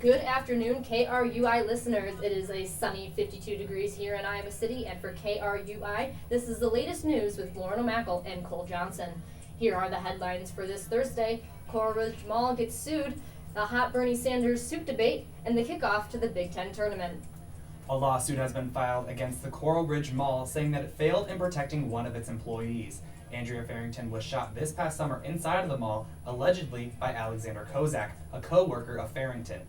Good afternoon, KRUI listeners. It is a sunny 52 degrees here in Iowa City, and for KRUI, this is the latest news with Lauren O'Mackle and Cole Johnson. Here are the headlines for this Thursday. Coral Ridge Mall gets sued, the hot Bernie Sanders suit debate, and the kickoff to the Big Ten tournament. A lawsuit has been filed against the Coral Ridge Mall, saying that it failed in protecting one of its employees. Andrea Farrington was shot this past summer inside of the mall, allegedly by Alexander Kozak, a co-worker of Farrington.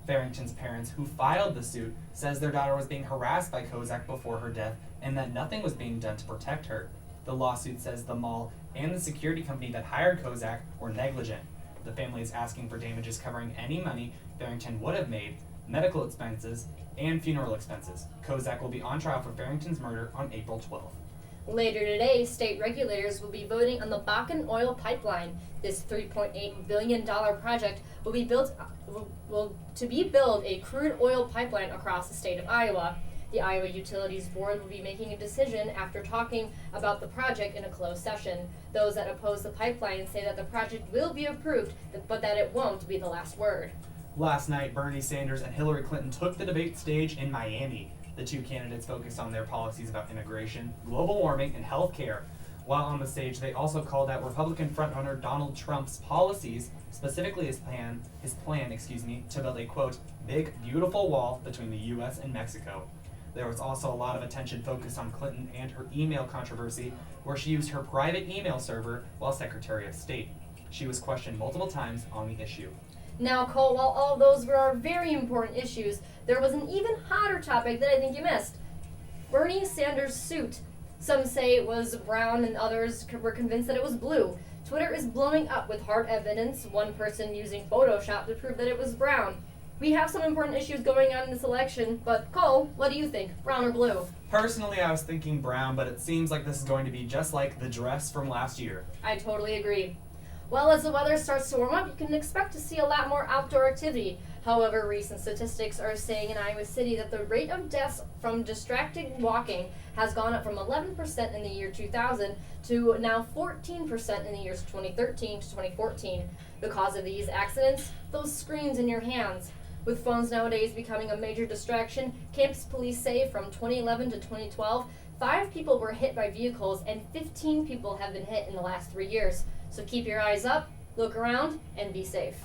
Farrington's parents, who filed the suit, says their daughter was being harassed by Kozak before her death and that nothing was being done to protect her. The lawsuit says the mall and the security company that hired Kozak were negligent. The family is asking for damages covering any money Farrington would have made, medical expenses, and funeral expenses. Kozak will be on trial for Farrington's murder on April 12th. Later today, state regulators will be voting on the Bakken oil pipeline. This $3.8 billion project will build a crude oil pipeline across the state of Iowa. The Iowa Utilities Board will be making a decision after talking about the project in a closed session. Those that oppose the pipeline say that the project will be approved, but that it won't be the last word. Last night, Bernie Sanders and Hillary Clinton took the debate stage in Miami. The two candidates focused on their policies about immigration, global warming, and health care. While on the stage, they also called out Republican frontrunner Donald Trump's policies, specifically his plan to build a, quote, big, beautiful wall between the U.S. and Mexico. There was also a lot of attention focused on Clinton and her email controversy, where she used her private email server while Secretary of State. She was questioned multiple times on the issue. Now, Cole, while all those were very important issues, there was an even hotter topic that I think you missed. Bernie Sanders' suit. Some say it was brown and others were convinced that it was blue. Twitter is blowing up with hard evidence, one person using Photoshop to prove that it was brown. We have some important issues going on in this election, but Cole, what do you think, brown or blue? Personally, I was thinking brown, but it seems like this is going to be just like the dress from last year. I totally agree. Well, as the weather starts to warm up, you can expect to see a lot more outdoor activity. However, recent statistics are saying in Iowa City that the rate of deaths from distracted walking has gone up from 11% in the year 2000 to now 14% in the years 2013 to 2014. The cause of these accidents? Those screens in your hands. With phones nowadays becoming a major distraction, campus police say from 2011 to 2012, 5 people were hit by vehicles and 15 people have been hit in the last 3 years. So keep your eyes up, look around, and be safe.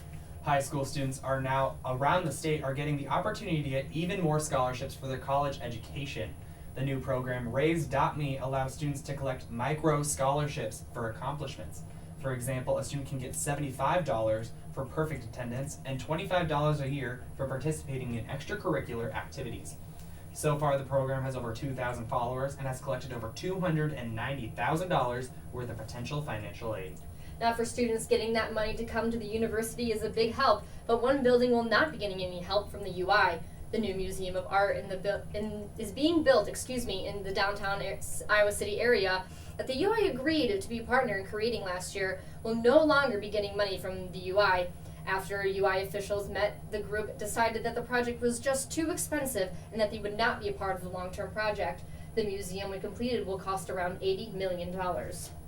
High school students are now around the state are getting the opportunity to get even more scholarships for their college education. The new program, Raise.me, allows students to collect micro scholarships for accomplishments. For example, a student can get $75 for perfect attendance and $25 a year for participating in extracurricular activities. So far, the program has over 2,000 followers and has collected over $290,000 worth of potential financial aid. Now, for students, getting that money to come to the university is a big help, but one building will not be getting any help from the UI. The new Museum of Art is being built in the downtown Iowa City area that the UI agreed to be a partner in creating last year will no longer be getting money from the UI. After UI officials met, the group decided that the project was just too expensive and that they would not be a part of the long-term project. The museum, when completed, will cost around $80 million.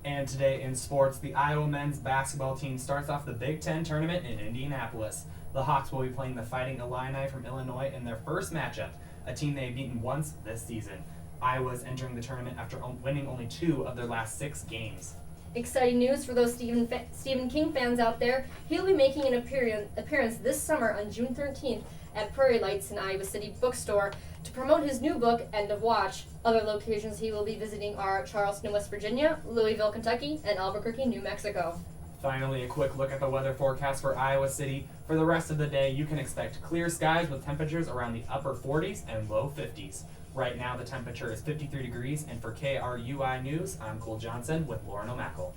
And today in sports, the Iowa men's basketball team starts off the Big Ten tournament in Indianapolis. The Hawks will be playing the Fighting Illini from Illinois in their first matchup, a team they have beaten once this season. Iowa is entering the tournament after winning only 2 of their last 6 games. Exciting news for those Stephen King fans out there. He'll be making an appearance this summer on June 13th at Prairie Lights in Iowa City Bookstore to promote his new book, End of Watch. Other locations he will be visiting are Charleston, West Virginia, Louisville, Kentucky, and Albuquerque, New Mexico. Finally, a quick look at the weather forecast for Iowa City. For the rest of the day, you can expect clear skies with temperatures around the upper 40s and low 50s. Right now, the temperature is 53 degrees, and for KRUI News, I'm Cole Johnson with Lauren O'Mackle.